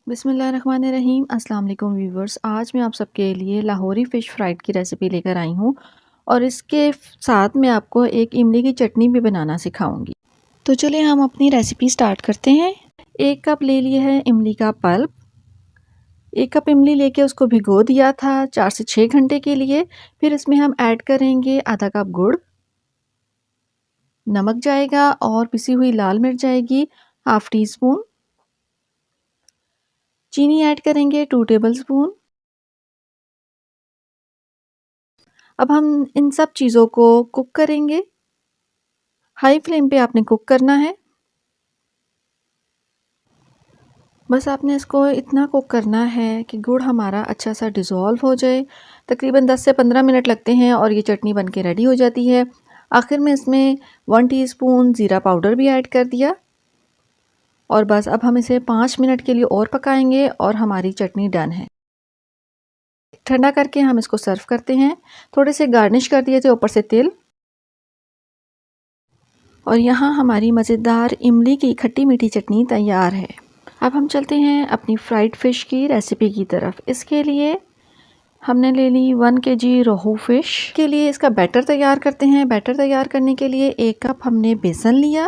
बिस्मिल्लाहिर्रहमानिर्रहीम अस्सलाम वालेकुम व्यूवर्स। आज मैं आप सबके लिए लाहौरी फ़िश फ्राइड की रेसिपी लेकर आई हूँ और इसके साथ मैं आपको एक इमली की चटनी भी बनाना सिखाऊंगी। तो चलिए हम अपनी रेसिपी स्टार्ट करते हैं। 1 कप ले लिया है इमली का पल्प। 1 कप इमली लेके उसको भिगो दिया था 4 से 6 घंटे के लिए। फिर इसमें हम ऐड करेंगे आधा कप गुड़, नमक जाएगा और पिसी हुई लाल मिर्च जाएगी हाफ़ टी स्पून, चीनी ऐड करेंगे 2 टेबल स्पून। अब हम इन सब चीज़ों को कुक करेंगे। हाई फ्लेम पे आपने कुक करना है। बस आपने इसको इतना कुक करना है कि गुड़ हमारा अच्छा सा डिज़ोल्व हो जाए। तकरीबन 10 से 15 मिनट लगते हैं और ये चटनी बनके रेडी हो जाती है। आखिर में इसमें 1 टीस्पून ज़ीरा पाउडर भी ऐड कर दिया और बस अब हम इसे 5 मिनट के लिए और पकाएंगे और हमारी चटनी डन है। ठंडा करके हम इसको सर्व करते हैं। थोड़े से गार्निश कर दिए थे ऊपर से तिल। और यहाँ हमारी मज़ेदार इमली की खट्टी मीठी चटनी तैयार है। अब हम चलते हैं अपनी फ्राइड फ़िश की रेसिपी की तरफ। इसके लिए हमने ले ली 1 केजी रोहू फ़िश। के लिए इसका बैटर तैयार करते हैं। बैटर तैयार करने के लिए 1 कप हमने बेसन लिया,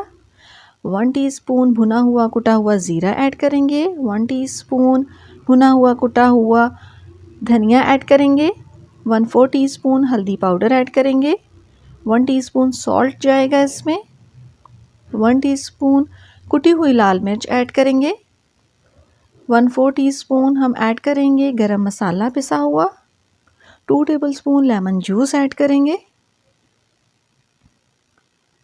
1 टीस्पून भुना हुआ कुटा हुआ ज़ीरा ऐड करेंगे, 1 टीस्पून भुना हुआ कुटा हुआ धनिया ऐड करेंगे, 1/4 टीस्पून हल्दी पाउडर ऐड करेंगे, 1 टीस्पून सॉल्ट जाएगा इसमें, 1 टीस्पून कुटी हुई लाल मिर्च ऐड करेंगे, 1/4 टीस्पून हम ऐड करेंगे गरम मसाला पिसा हुआ, 2 टेबलस्पून लेमन जूस ऐड करेंगे।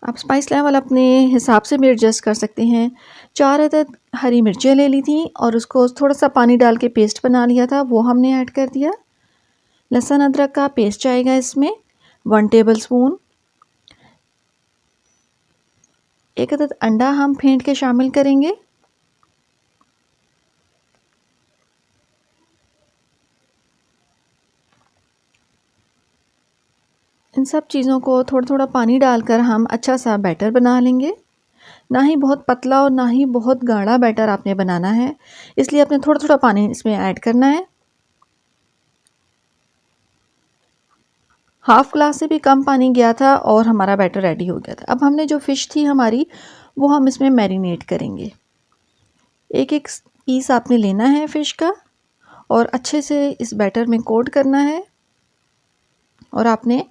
आप स्पाइस लेवल अपने हिसाब से भी एडजस्ट कर सकते हैं। 4 अदद हरी मिर्चें ले ली थी और उसको थोड़ा सा पानी डाल के पेस्ट बना लिया था, वो हमने ऐड कर दिया। लहसुन अदरक का पेस्ट जाएगा इसमें 1 टेबलस्पून। 1 अदद अंडा हम फेंट के शामिल करेंगे। इन सब चीज़ों को थोड़ा थोड़ा पानी डालकर हम अच्छा सा बैटर बना लेंगे। ना ही बहुत पतला और ना ही बहुत गाढ़ा बैटर आपने बनाना है, इसलिए आपने थोड़ा थोड़ा पानी इसमें ऐड करना है। हाफ़ ग्लास से भी कम पानी गया था और हमारा बैटर रेडी हो गया था। अब हमने जो फ़िश थी हमारी वो हम इसमें मैरिनेट करेंगे। एक एक पीस आपने लेना है फ़िश का और अच्छे से इस बैटर में कोट करना है और आपने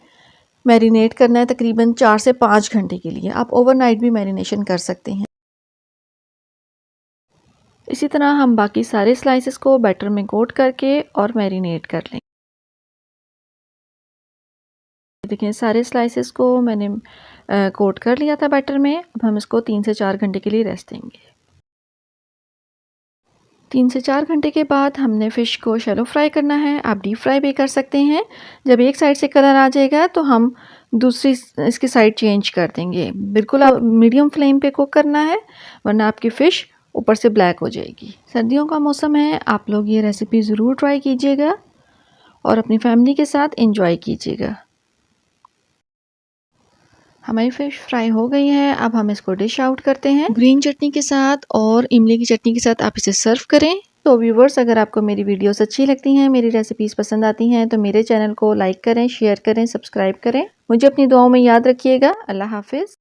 मैरिनेट करना है तकरीबन 4 से 5 घंटे के लिए। आप ओवरनाइट भी मैरिनेशन कर सकते हैं। इसी तरह हम बाकी सारे स्लाइसेस को बैटर में कोट करके और मैरिनेट कर लेंगे। देखिए सारे स्लाइसेस को मैंने कोट कर लिया था बैटर में। अब हम इसको 3 से 4 घंटे के लिए रेस्ट देंगे। 3 से 4 घंटे के बाद हमने फ़िश को शैलो फ्राई करना है। आप डीप फ्राई भी कर सकते हैं। जब एक साइड से कलर आ जाएगा तो हम दूसरी इसकी साइड चेंज कर देंगे। बिल्कुल आप मीडियम फ्लेम पे कुक करना है, वरना आपकी फ़िश ऊपर से ब्लैक हो जाएगी। सर्दियों का मौसम है, आप लोग ये रेसिपी ज़रूर ट्राई कीजिएगा और अपनी फैमिली के साथ एंजॉय कीजिएगा। हमारी फ़िश फ्राई हो गई है। अब हम इसको डिश आउट करते हैं। ग्रीन चटनी के साथ और इमली की चटनी के साथ आप इसे सर्व करें। तो व्यूवर्स, अगर आपको मेरी वीडियोस अच्छी लगती हैं, मेरी रेसिपीज़ पसंद आती हैं, तो मेरे चैनल को लाइक करें, शेयर करें, सब्सक्राइब करें। मुझे अपनी दुआओं में याद रखिएगा। अल्लाह हाफ़िज़।